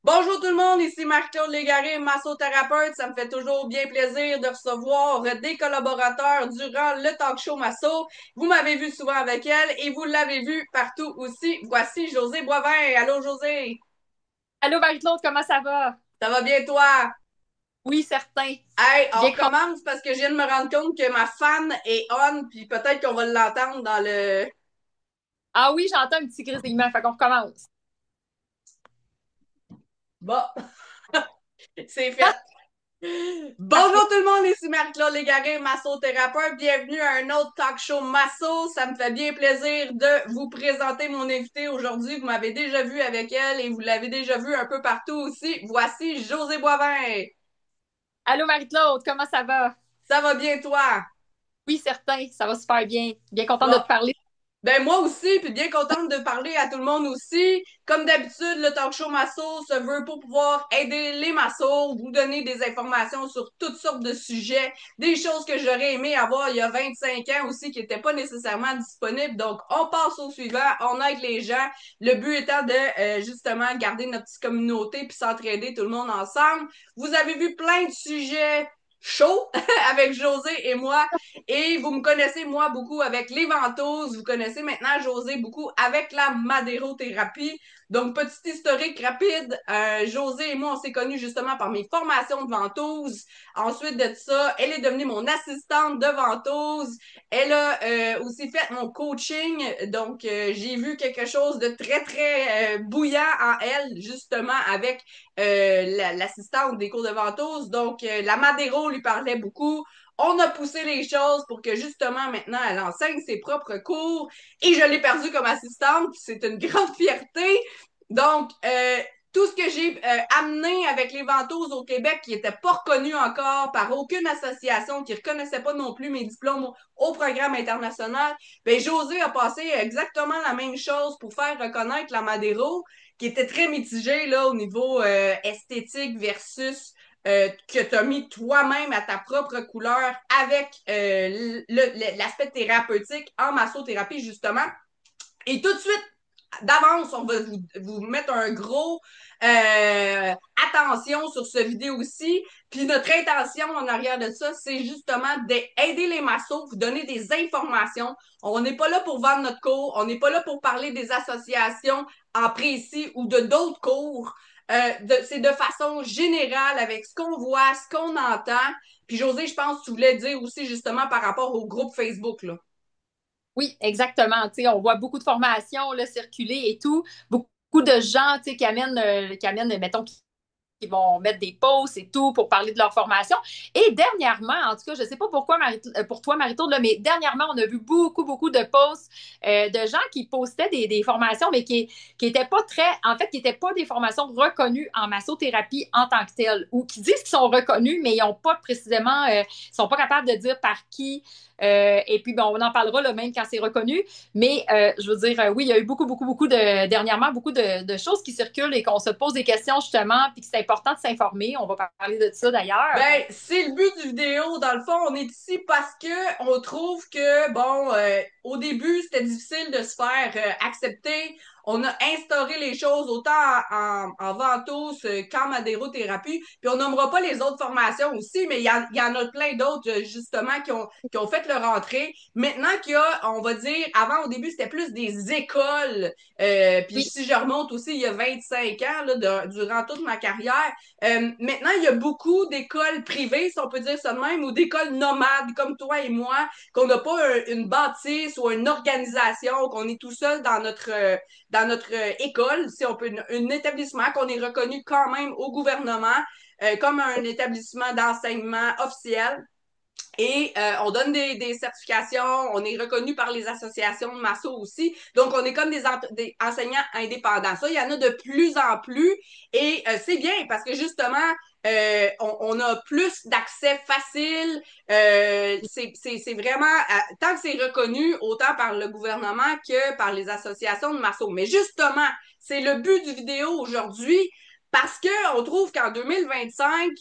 Bonjour tout le monde, ici Marc-Claude Légaré, massothérapeute. Ça me fait toujours bien plaisir de recevoir des collaborateurs durant le talk show Masso. Vous m'avez vu souvent avec elle et vous l'avez vu partout aussi. Voici José Boivin. Allô José, Allô Marie-Claude, comment ça va? ça va bien toi? Oui, certain. Hey, on Bien content. recommence parce que je viens de me rendre compte que ma fan est on, puis peut-être qu'on va l'entendre dans le... Ah oui, j'entends un petit grésillement, fait qu'on recommence. Bon, c'est fait. Parfait. Bonjour tout le monde, ici Marie-Claude Légaré, massothérapeute. Bienvenue à un autre talk show Masso. Ça me fait bien plaisir de vous présenter mon invité aujourd'hui. Vous m'avez déjà vu avec elle et vous l'avez déjà vu un peu partout aussi. Voici José Boivin. Allô Marie-Claude, comment ça va? Ça va bien toi? Oui, certain, ça va super bien. Bien content de Bon, te parler. ben moi aussi, puis bien contente de parler à tout le monde aussi. Comme d'habitude, le talk show Masso se veut pour pouvoir aider les massos, vous donner des informations sur toutes sortes de sujets, des choses que j'aurais aimé avoir il y a 25 ans aussi qui n'étaient pas nécessairement disponibles. Donc, on passe au suivant, on aide les gens. Le but étant de justement garder notre petite communauté puis s'entraider tout le monde ensemble. Vous avez vu plein de sujets chauds avec José et moi. Et vous me connaissez, moi, beaucoup avec les ventouses. Vous connaissez maintenant José beaucoup avec la madérothérapie. Donc, petit historique rapide. José et moi, on s'est connus justement par mes formations de ventouses. Ensuite de ça, elle est devenue mon assistante de ventouse. Elle a aussi fait mon coaching. Donc, j'ai vu quelque chose de très, très bouillant en elle, justement, avec l'assistante des cours de ventouse. Donc, la Madéro lui parlait beaucoup. On a poussé les choses pour que justement maintenant elle enseigne ses propres cours et je l'ai perdue comme assistante, c'est une grande fierté. Donc, tout ce que j'ai amené avec les ventouses au Québec qui n'était pas reconnu encore par aucune association, qui ne reconnaissait pas non plus mes diplômes au programme international, ben José a passé exactement la même chose pour faire reconnaître la Madero, qui était très mitigée là, au niveau esthétique versus que tu as mis toi-même à ta propre couleur avec l'aspect thérapeutique en massothérapie, justement. Et tout de suite, d'avance, on va vous mettre un gros attention sur ce vidéo aussi. Puis notre intention en arrière de ça, c'est justement d'aider les massos, vous donner des informations. On n'est pas là pour vendre notre cours, on n'est pas là pour parler des associations en précis ou de d'autres cours. C'est de façon générale avec ce qu'on voit, ce qu'on entend. Puis José, je pense que tu voulais dire aussi justement par rapport au groupe Facebook, là. Oui, exactement. Tu sais, on voit beaucoup de formations là, circuler et tout. Beaucoup de gens tu sais, qui amènent, mettons, qui vont mettre des posts et tout pour parler de leur formation. Et dernièrement, en tout cas, je ne sais pas pourquoi pour toi, Marie-Claude, mais dernièrement, on a vu beaucoup, beaucoup de posts de gens qui postaient des formations, mais qui étaient pas très, en fait, qui n'étaient pas des formations reconnues en massothérapie en tant que telles, ou qui disent qu'ils sont reconnus, mais ils n'ont pas précisément, ils sont pas capables de dire par qui. Et puis, bon, on en parlera là, même quand c'est reconnu. Mais je veux dire, oui, il y a eu beaucoup, beaucoup, beaucoup dernièrement, beaucoup de choses qui circulent et qu'on se pose des questions justement, puis que c'est important de s'informer. On va parler de ça d'ailleurs. Ben, c'est le but du vidéo. Dans le fond, on est ici parce que on trouve que, bon, au début, c'était difficile de se faire accepter. On a instauré les choses autant en ventouse qu'en madérothérapie. Puis on nommera pas les autres formations aussi, mais il y en a plein d'autres, justement, qui ont fait leur entrée. Maintenant qu'il y a, on va dire, avant, au début, c'était plus des écoles. Puis Oui, si je remonte aussi, il y a 25 ans, là, durant toute ma carrière, maintenant, il y a beaucoup d'écoles privées, si on peut dire ça de même, ou d'écoles nomades comme toi et moi, qu'on n'a pas une bâtisse ou une organisation, qu'on est tout seul dans notre école, si on peut, un établissement qu'on est reconnu quand même au gouvernement comme un établissement d'enseignement officiel. Et on donne des certifications, on est reconnu par les associations de Masso aussi. Donc, on est comme des enseignants indépendants. Ça, il y en a de plus en plus. Et c'est bien parce que justement, on a plus d'accès facile. C'est vraiment, tant que c'est reconnu, autant par le gouvernement que par les associations de Masso. Mais justement, c'est le but du vidéo aujourd'hui parce qu'on trouve qu'en 2025,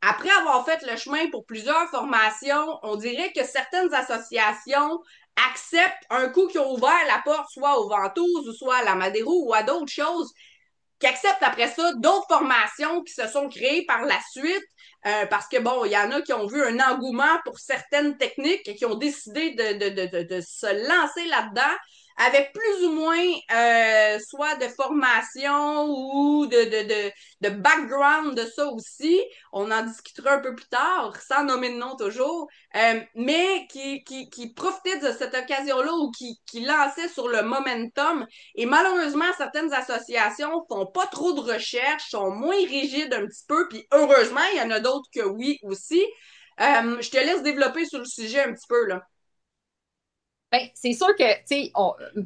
après avoir fait le chemin pour plusieurs formations, on dirait que certaines associations acceptent un coup qui ont ouvert la porte soit aux ventouses ou soit à la Madero ou à d'autres choses qui acceptent après ça d'autres formations qui se sont créées par la suite. Parce que bon, il y en a qui ont vu un engouement pour certaines techniques et qui ont décidé de se lancer là-dedans avec plus ou moins soit de formation ou de background de ça aussi. On en discutera un peu plus tard, sans nommer de nom toujours, mais qui profitaient de cette occasion-là ou qui lançaient sur le momentum. Et malheureusement, certaines associations font pas trop de recherches, sont moins rigides un petit peu, puis heureusement, il y en a d'autres que oui aussi. Je te laisse développer sur le sujet un petit peu, là. Ben, c'est sûr que, tu sais,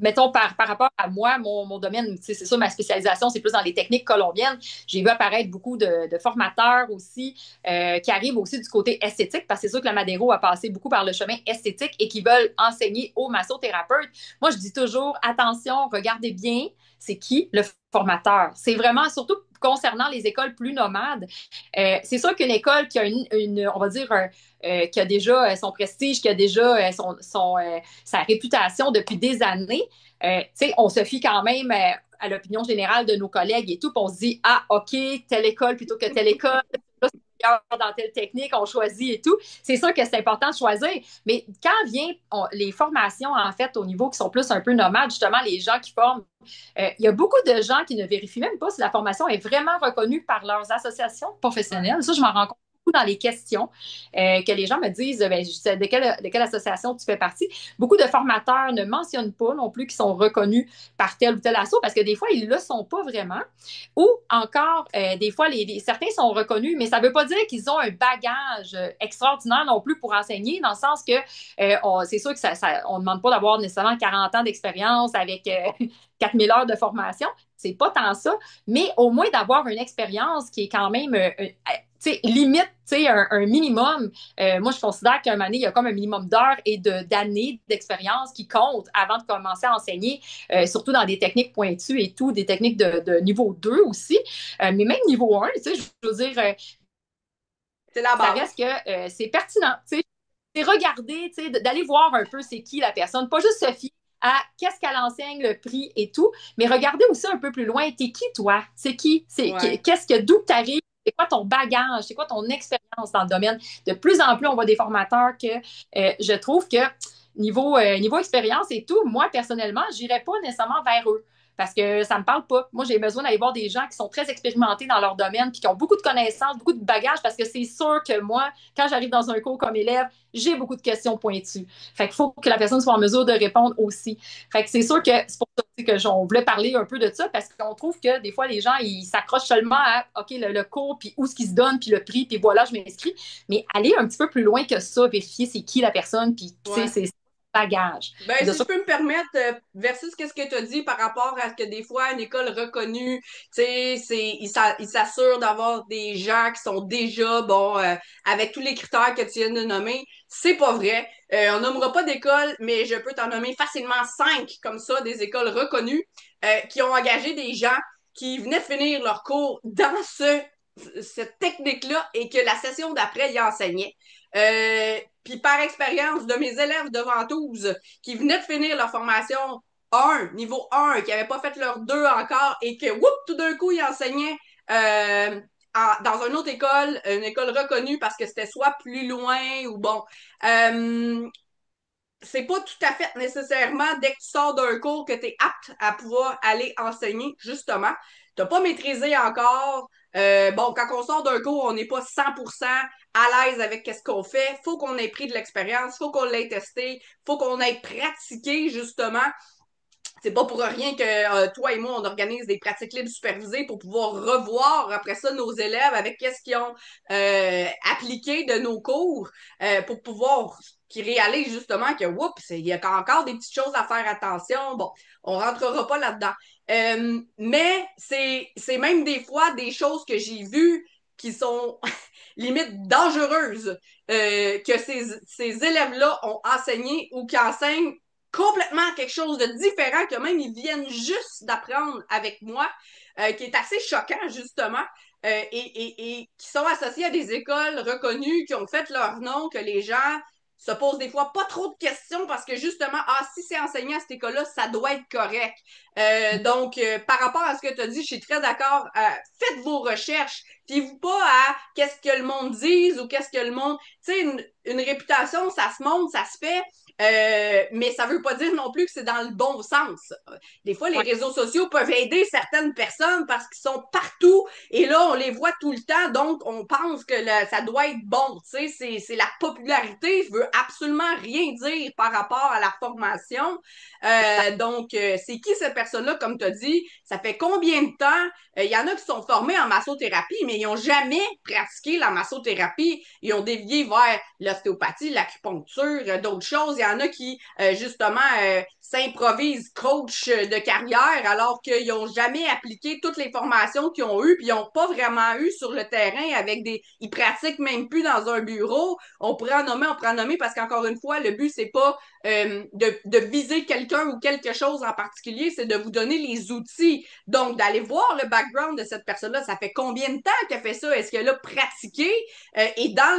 mettons par rapport à moi, mon domaine, c'est sûr, ma spécialisation, c'est plus dans les techniques colombiennes. J'ai vu apparaître beaucoup de formateurs aussi qui arrivent aussi du côté esthétique, parce que c'est sûr que la Madero a passé beaucoup par le chemin esthétique et qui veulent enseigner aux massothérapeutes. Moi, je dis toujours, attention, regardez bien, c'est qui le formateur. C'est vraiment, surtout concernant les écoles plus nomades, c'est sûr qu'une école qui a on va dire, qui a déjà son prestige, qui a déjà sa réputation depuis des années, on se fie quand même à l'opinion générale de nos collègues et tout, puis on se dit, ah, OK, telle école plutôt que telle école, là, dans telle technique, on choisit et tout. C'est sûr que c'est important de choisir, mais quand vient les formations, en fait, au niveau qui sont plus un peu nomades, justement, les gens qui forment, il y a beaucoup de gens qui ne vérifient même pas si la formation est vraiment reconnue par leurs associations professionnelles. Ça, je m'en rends compte dans les questions que les gens me disent ben, de quelle association tu fais partie. Beaucoup de formateurs ne mentionnent pas non plus qu'ils sont reconnus par tel ou tel asso parce que des fois, ils ne le sont pas vraiment. Ou encore, des fois, certains sont reconnus, mais ça ne veut pas dire qu'ils ont un bagage extraordinaire non plus pour enseigner, dans le sens que c'est sûr que on ne demande pas d'avoir nécessairement 40 ans d'expérience avec 4000 heures de formation. C'est pas tant ça, mais au moins d'avoir une expérience qui est quand même limite un minimum. Moi, je considère qu'à un moment donné, il y a comme un minimum d'heures et d'années d'expérience qui comptent avant de commencer à enseigner, surtout dans des techniques pointues et tout, des techniques de niveau 2 aussi, mais même niveau 1, je veux dire, C'est la ça base. reste que c'est pertinent. C'est regarder, d'aller voir un peu c'est qui la personne, pas juste se fier à qu'est-ce qu'elle enseigne, le prix et tout, mais regarder aussi un peu plus loin, t'es qui toi? C'est qui? Ouais. Qu'est-ce que d'où tu arrives? C'est quoi ton bagage? C'est quoi ton expérience dans le domaine? De plus en plus, on voit des formateurs que je trouve que niveau expérience et tout, moi, personnellement, je n'irais pas nécessairement vers eux parce que ça ne me parle pas. Moi, j'ai besoin d'aller voir des gens qui sont très expérimentés dans leur domaine puis qui ont beaucoup de connaissances, beaucoup de bagages parce que c'est sûr que moi, quand j'arrive dans un cours comme élève, j'ai beaucoup de questions pointues. Fait qu'il faut que la personne soit en mesure de répondre aussi. Fait que c'est sûr que c'est pour ça que on voulait parler un peu de ça parce qu'on trouve que des fois, les gens, ils s'accrochent seulement à OK, le cours, puis où ce qu'ils se donnent, puis le prix, puis voilà, je m'inscris. Mais aller un petit peu plus loin que ça, vérifier c'est qui la personne, puis tu sais, Ouais. c'est bagage. Ben, C'est de si je ça. peux me permettre, versus qu'est-ce que tu as dit par rapport à ce que des fois, une école reconnue, tu sais, ils s'assurent d'avoir des gens qui sont déjà, bon, avec tous les critères que tu viens de nommer. C'est pas vrai. On nommera pas d'école, mais je peux t'en nommer facilement 5 comme ça, des écoles reconnues, qui ont engagé des gens qui venaient de finir leur cours dans cette technique-là et que la session d'après, ils enseignaient. Puis par expérience de mes élèves de Ventouses qui venaient de finir leur formation 1, niveau 1, qui n'avaient pas fait leur 2 encore et que, whoop, tout d'un coup, ils enseignaient dans une autre école, une école reconnue parce que c'était soit plus loin ou bon. Euh, c'est pas tout à fait nécessairement dès que tu sors d'un cours que tu es apte à pouvoir aller enseigner, justement. Tu n'as pas maîtrisé encore. Bon, quand on sort d'un cours, on n'est pas 100% à l'aise avec ce qu'on fait. Faut qu'on ait pris de l'expérience, faut qu'on l'ait testé, faut qu'on ait pratiqué, justement. C'est pas pour rien que toi et moi, on organise des pratiques libres supervisées pour pouvoir revoir après ça nos élèves avec qu'est-ce qu'ils ont appliqué de nos cours pour pouvoir qu'ils réalisent justement que, oups, il y a encore des petites choses à faire attention. Bon, on rentrera pas là-dedans. Mais c'est même des fois des choses que j'ai vues qui sont limite dangereuses que ces élèves-là ont enseigné ou qui enseignent complètement quelque chose de différent que même ils viennent juste d'apprendre avec moi, qui est assez choquant justement, et qui sont associés à des écoles reconnues, qui ont fait leur nom, que les gens se posent des fois pas trop de questions parce que justement, ah, si c'est enseigné à cette école-là, ça doit être correct. Donc, par rapport à ce que tu as dit, je suis très d'accord. Faites vos recherches. Fiez-vous pas à qu'est-ce que le monde dise ou qu'est-ce que le monde... Tu sais, une réputation, ça se monte, ça se fait. Mais ça veut pas dire non plus que c'est dans le bon sens. Des fois, les Ouais. réseaux sociaux peuvent aider certaines personnes parce qu'ils sont partout et là, on les voit tout le temps, donc on pense que ça doit être bon. Tu sais, c'est la popularité, je veux absolument rien dire par rapport à la formation. Donc, c'est qui cette personne-là, comme tu as dit? Ça fait combien de temps? Il y en a qui sont formés en massothérapie, mais ils n'ont jamais pratiqué la massothérapie. Ils ont dévié vers l'ostéopathie, l'acupuncture, d'autres choses. Il y en a qui, justement, s'improvisent coach de carrière alors qu'ils n'ont jamais appliqué toutes les formations qu'ils ont eues, puis ils n'ont pas vraiment eu sur le terrain avec des... Ils pratiquent même plus dans un bureau. On pourrait en nommer parce qu'encore une fois, le but, c'est pas de viser quelqu'un ou quelque chose en particulier, c'est de vous donner les outils. Donc, d'aller voir le background de cette personne-là, ça fait combien de temps qu'elle fait ça? Est-ce qu'elle a pratiqué? Et dans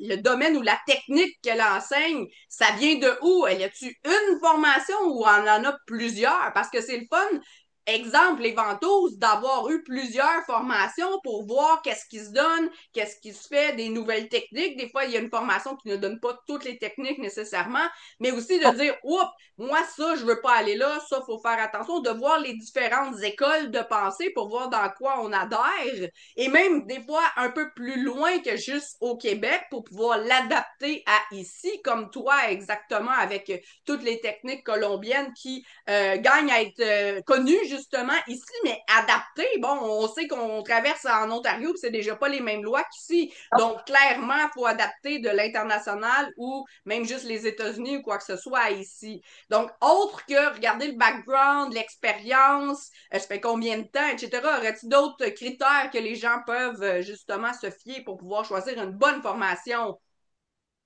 le domaine ou la technique qu'elle enseigne, ça vient de où? Elle a-tu une formation ou on en a plusieurs? Parce que c'est le fun. Exemple, les ventouses, d'avoir eu plusieurs formations pour voir qu'est-ce qui se donne, qu'est-ce qui se fait, des nouvelles techniques. Des fois, il y a une formation qui ne donne pas toutes les techniques nécessairement, mais aussi de dire, oups, moi, ça, je veux pas aller là, ça, faut faire attention, de voir les différentes écoles de pensée pour voir dans quoi on adhère, et même des fois un peu plus loin que juste au Québec pour pouvoir l'adapter à ici, comme toi exactement avec toutes les techniques colombiennes qui gagnent à être connues justement ici, mais adaptées. Bon, on sait qu'on traverse en Ontario, c'est déjà pas les mêmes lois qu'ici. Donc, clairement, il faut adapter de l'international ou même juste les États-Unis ou quoi que ce soit ici. Donc, autre que regarder le background, l'expérience, ça fait combien de temps, etc. Aurais-tu d'autres critères que les gens peuvent justement se fier pour pouvoir choisir une bonne formation?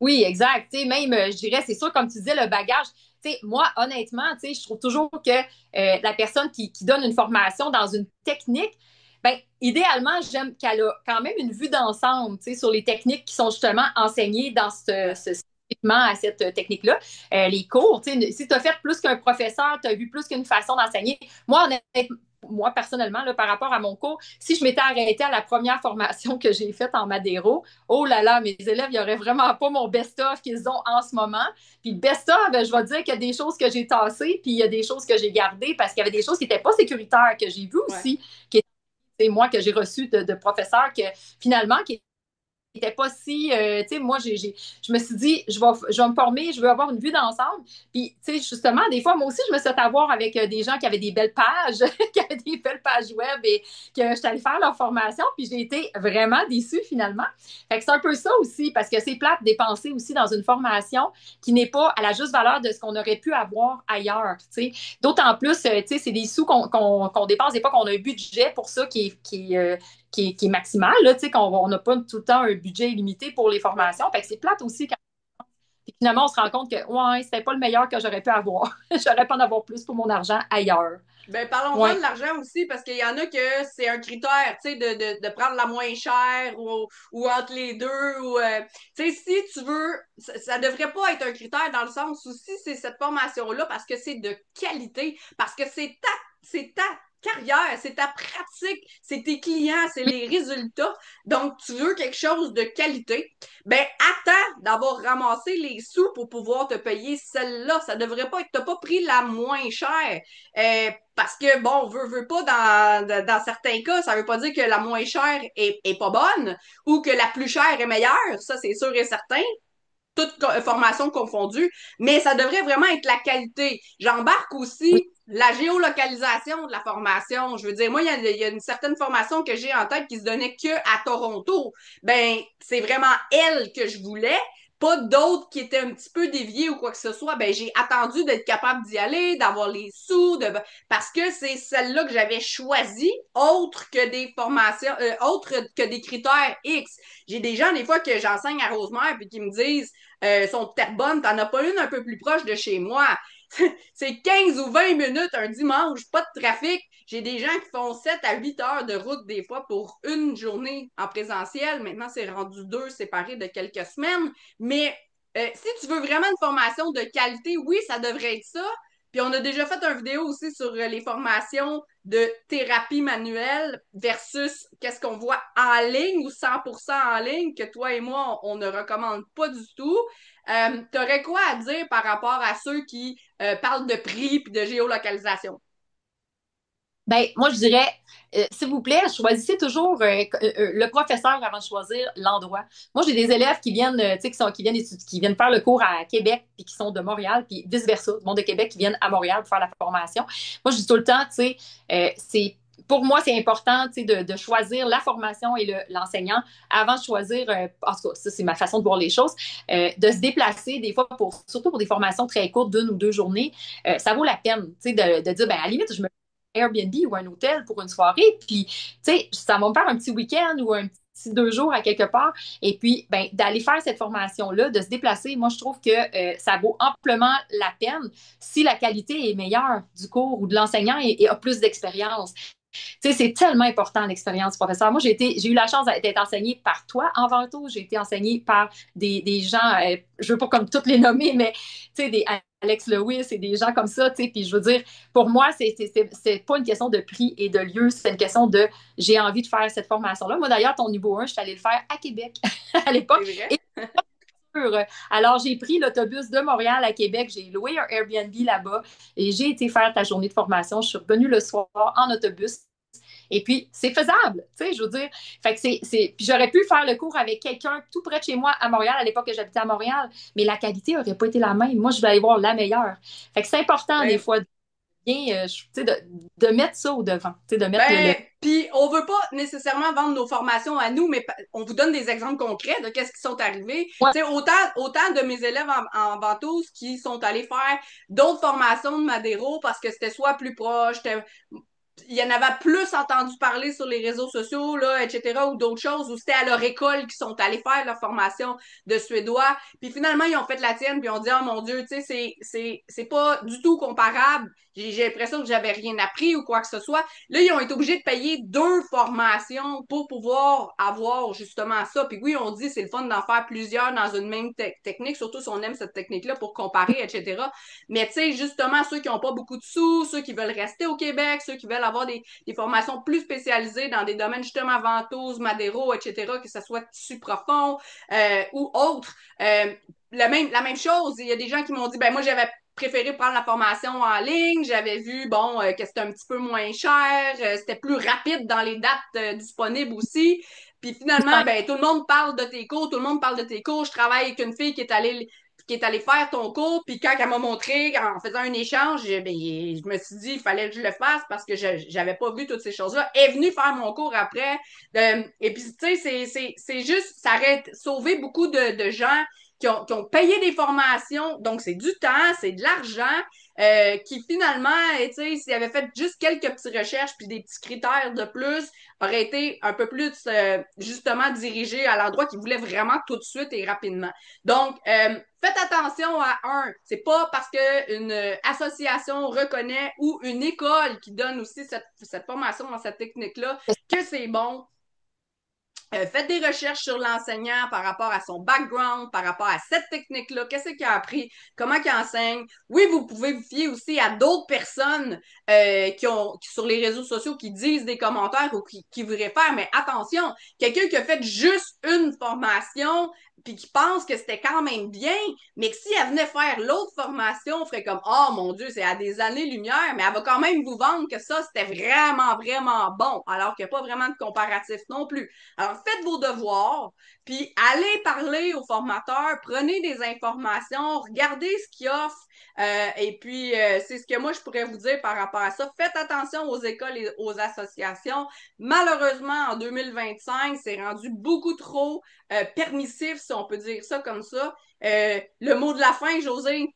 Oui, exact. Tu sais, même, je dirais, c'est sûr, comme tu disais, le bagage. Tu sais, moi, honnêtement, tu sais, je trouve toujours que la personne qui donne une formation dans une technique, ben, idéalement, j'aime qu'elle a quand même une vue d'ensemble, tu sais, sur les techniques qui sont justement enseignées dans spécifiquement à cette technique-là. Les cours, tu sais, si tu as fait plus qu'un professeur, tu as vu plus qu'une façon d'enseigner. Moi, personnellement, là, par rapport à mon cours, si je m'étais arrêtée à la première formation que j'ai faite en Madéro, oh là là, mes élèves, il n'y aurait vraiment pas mon best-of qu'ils ont en ce moment. Puis le best-of, ben, je vais dire qu'il y a des choses que j'ai tassées, puis il y a des choses que j'ai gardées parce qu'il y avait des choses qui n'étaient pas sécuritaires, que j'ai vues Ouais. aussi, qui étaient, moi, que j'ai reçues de professeurs que finalement, qui n'était pas si, tu sais, moi, je me suis dit, je vais me former, je veux avoir une vue d'ensemble. Puis, tu sais, justement, des fois, moi aussi, je me suis fait avoir avec des gens qui avaient des belles pages, qui avaient des belles pages web et que je suis allée faire leur formation, puis j'ai été vraiment déçue finalement. Fait que c'est un peu ça aussi, parce que c'est plate de dépenser aussi dans une formation qui n'est pas à la juste valeur de ce qu'on aurait pu avoir ailleurs, tu sais. D'autant plus, tu sais, c'est des sous qu'on dépense, des fois qu'on a un budget pour ça qui est maximal, là, tu sais, qu'on n'a pas tout le temps un budget illimité pour les Ouais. formations. Fait que c'est plate aussi quand puis finalement, on se rend compte que ouais, c'était pas le meilleur que j'aurais pu avoir. J'aurais pu en avoir plus pour mon argent ailleurs. Ben, parlons-en de Ouais. l'argent aussi, parce qu'il y en a que c'est un critère, tu sais, de prendre la moins chère ou entre les deux. Ou, tu sais, si tu veux, ça devrait pas être un critère dans le sens où si c'est cette formation-là, parce que c'est de qualité, parce que c'est ta carrière, c'est ta pratique, c'est tes clients, c'est les résultats. Donc, tu veux quelque chose de qualité, ben, attends d'avoir ramassé les sous pour pouvoir te payer celle-là. Ça devrait pas être, t'as pas pris la moins chère. Parce que, bon, veut pas, dans certains cas, ça veut pas dire que la moins chère est pas bonne ou que la plus chère est meilleure. Ça, c'est sûr et certain. Toute formation confondue. Mais ça devrait vraiment être la qualité. J'embarque Oui. aussi la géolocalisation de la formation. Je veux dire, moi, il y a une certaine formation que j'ai en tête qui se donnait que à Toronto. Ben, c'est vraiment elle que je voulais, pas d'autres qui étaient un petit peu déviés ou quoi que ce soit. Ben, j'ai attendu d'être capable d'y aller, d'avoir les sous, parce que c'est celle-là que j'avais choisie, autre que des formations, autre que des critères X. J'ai des gens, des fois, que j'enseigne à Rosemère, puis qui me disent, sont de Terrebonne, t'en as pas une un peu plus proche de chez moi. C'est 15 ou 20 minutes un dimanche, pas de trafic. J'ai des gens qui font 7 à 8 heures de route des fois pour une journée en présentiel. Maintenant, c'est rendu deux séparés de quelques semaines. Mais si tu veux vraiment une formation de qualité, oui, ça devrait être ça. Puis on a déjà fait une vidéo aussi sur les formations de thérapie manuelle versus qu'est-ce qu'on voit en ligne ou 100% en ligne que toi et moi, on ne recommande pas du tout. T'aurais quoi à dire par rapport à ceux qui parlent de prix puis de géolocalisation? Ben, moi, je dirais, s'il vous plaît, choisissez toujours le professeur avant de choisir l'endroit. Moi, j'ai des élèves qui viennent, tu sais, qui viennent faire le cours à Québec, puis qui sont de Montréal, puis vice-versa, du monde de Québec qui viennent à Montréal pour faire la formation. Moi, je dis tout le temps, tu sais, pour moi, c'est important, tu sais, de choisir la formation et l'enseignant avant de choisir, en tout cas, ça, c'est ma façon de voir les choses, de se déplacer des fois, surtout pour des formations très courtes, d'une ou deux journées, ça vaut la peine, tu sais, de dire, ben, à la limite, je me Airbnb ou un hôtel pour une soirée. Puis, tu sais, ça va me faire un petit week-end ou un petit 2 jours à quelque part. Et puis, ben, d'aller faire cette formation-là, de se déplacer, moi, je trouve que ça vaut amplement la peine si la qualité est meilleure du cours ou de l'enseignant et a plus d'expérience. Tu sais, c'est tellement important l'expérience du professeur. Moi, j'ai eu la chance d'être enseignée par toi en Vento. J'ai été enseignée par des gens, je veux pas comme toutes les nommer, mais tu sais, des Alex Lewis et des gens comme ça, tu sais. Puis je veux dire, pour moi, c'est pas une question de prix et de lieu, c'est une question de j'ai envie de faire cette formation-là. Moi, d'ailleurs, ton niveau 1, je suis allée le faire à Québec à l'époque. C'est vrai? Et alors, j'ai pris l'autobus de Montréal à Québec, j'ai loué un Airbnb là-bas et j'ai été faire ta journée de formation. Je suis revenue le soir en autobus. Et puis, c'est faisable, tu sais, je veux dire. Fait que Puis j'aurais pu faire le cours avec quelqu'un tout près de chez moi à Montréal, à l'époque que j'habitais à Montréal, mais la qualité n'aurait pas été la même. Moi, je vais aller voir la meilleure. Fait que c'est important, des Ben, fois, bien, tu sais, de mettre ça au devant, tu sais, de mettre Ben, puis on veut pas nécessairement vendre nos formations à nous, mais on vous donne des exemples concrets de qu'est-ce qui sont arrivés. Ouais, Tu sais, autant de mes élèves en ventouse qui sont allés faire d'autres formations de Madero parce que c'était soit plus proche, il y en avait plus entendu parler sur les réseaux sociaux, là, etc., ou d'autres choses, ou c'était à leur école qu'ils sont allés faire leur formation de suédois. Puis finalement, ils ont fait la tienne, puis ils ont dit, oh mon Dieu, tu sais, c'est pas du tout comparable. J'ai l'impression que j'avais rien appris ou quoi que ce soit. Là, ils ont été obligés de payer 2 formations pour pouvoir avoir justement ça. Puis oui, on dit c'est le fun d'en faire plusieurs dans une même technique, surtout si on aime cette technique-là pour comparer, etc. Mais tu sais, justement, ceux qui n'ont pas beaucoup de sous, ceux qui veulent rester au Québec, ceux qui veulent avoir des formations plus spécialisées dans des domaines justement ventose, madéro, etc., que ce soit tissu profond ou autre. La même chose, il y a des gens qui m'ont dit, ben moi, j'avais préféré prendre la formation en ligne. J'avais vu, bon, que c'était un petit peu moins cher, c'était plus rapide dans les dates disponibles aussi. Puis finalement, ben, tout le monde parle de tes cours, tout le monde parle de tes cours. Je travaille avec une fille qui est allée faire ton cours, puis quand elle m'a montré, en faisant un échange, ben, je me suis dit, il fallait que je le fasse parce que j'avais pas vu toutes ces choses-là. Elle est venue faire mon cours après. Et puis, tu sais, c'est juste, ça aurait sauvé beaucoup de gens qui ont payé des formations, donc c'est du temps, c'est de l'argent, qui finalement, tu sais, s'ils avaient fait juste quelques petites recherches puis des petits critères de plus, auraient été un peu plus justement dirigés à l'endroit qu'ils voulaient vraiment tout de suite et rapidement. Donc, faites attention à c'est pas parce qu'une association reconnaît ou une école qui donne aussi cette formation dans cette technique-là que c'est bon. Faites des recherches sur l'enseignant par rapport à son background, par rapport à cette technique-là, qu'est-ce qu'il a appris, comment il enseigne. Oui, vous pouvez vous fier aussi à d'autres personnes qui sur les réseaux sociaux qui disent des commentaires ou qui vous réfèrent, mais attention, quelqu'un qui a fait juste une formation puis qui pense que c'était quand même bien, mais que si elle venait faire l'autre formation, on ferait comme oh mon Dieu, c'est à des années-lumière, mais elle va quand même vous vendre que ça, c'était vraiment, vraiment bon, alors qu'il n'y a pas vraiment de comparatif non plus. Alors, faites vos devoirs, puis allez parler aux formateurs, prenez des informations, regardez ce qu'ils offrent, et puis c'est ce que moi je pourrais vous dire par rapport à ça. Faites attention aux écoles et aux associations. Malheureusement, en 2025, c'est rendu beaucoup trop permissif, si on peut dire ça comme ça. Le mot de la fin, José.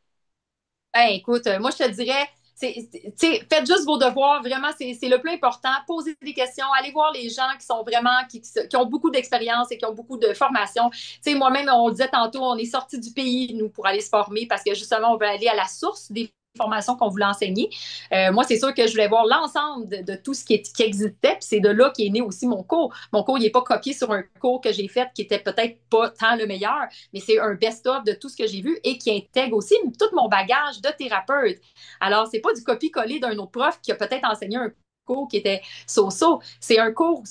ben, écoute, moi, je te dirais, faites juste vos devoirs, vraiment, c'est le plus important. Posez des questions, allez voir les gens qui sont vraiment, qui ont beaucoup d'expérience et qui ont beaucoup de formation. Moi-même, on le disait tantôt, on est sorti du pays, nous, pour aller se former parce que justement, on veut aller à la source des formations qu'on voulait enseigner. Moi, c'est sûr que je voulais voir l'ensemble de tout ce qui existait, puis c'est de là qu'est né aussi mon cours. Mon cours, il n'est pas copié sur un cours que j'ai fait qui était peut-être pas tant le meilleur, mais c'est un best-of de tout ce que j'ai vu et qui intègre aussi tout mon bagage de thérapeute. Alors, c'est pas du copier-coller d'un autre prof qui a peut-être enseigné un cours qui était so-so. C'est un cours où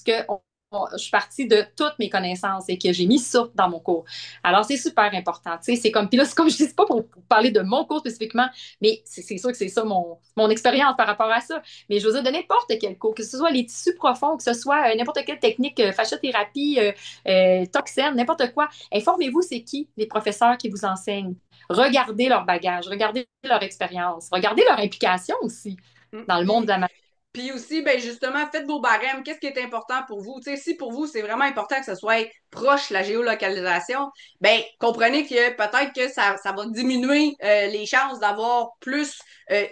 je suis partie de toutes mes connaissances et que j'ai mis ça dans mon cours. Alors, c'est super important. Tu sais, c'est comme, puis là, c'est comme je dis, c'est pas pour parler de mon cours spécifiquement, mais c'est sûr que c'est ça mon expérience par rapport à ça. Mais je veux dire, de n'importe quel cours, que ce soit les tissus profonds, que ce soit n'importe quelle technique, fasciothérapie, toxine, n'importe quoi, informez-vous, c'est qui les professeurs qui vous enseignent. Regardez leur bagage, regardez leur expérience, regardez leur implication aussi dans le monde de Puis la maladie. Puis aussi, ben justement, faites vos barèmes. Qu'est-ce qui est important pour vous? Tu sais, si pour vous, c'est vraiment important que ce soit proche la géolocalisation, ben comprenez que peut-être que ça va diminuer les chances d'avoir plus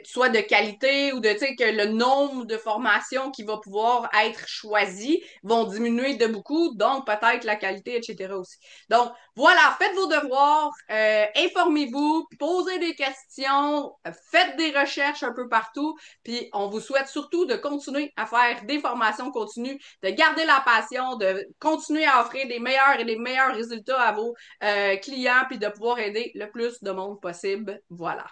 soit de qualité ou de, tu sais, que le nombre de formations qui va pouvoir être choisi vont diminuer de beaucoup, donc peut-être la qualité, etc. aussi. Donc, voilà, faites vos devoirs, informez-vous, posez des questions, faites des recherches un peu partout. Puis on vous souhaite surtout de continuer à faire des formations continues, de garder la passion, de continuer à offrir des meilleurs et des meilleurs résultats à vos clients, puis de pouvoir aider le plus de monde possible. Voilà.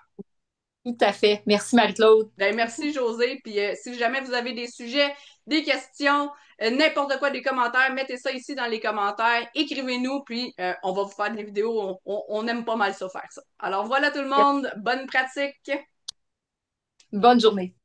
Tout à fait. Merci, Marie-Claude. Ben, merci José. Puis si jamais vous avez des sujets, des questions, n'importe quoi, des commentaires, mettez ça ici dans les commentaires. Écrivez-nous, puis on va vous faire des vidéos. On aime pas mal ça faire ça. Alors voilà tout le monde. Bonne pratique. Bonne journée.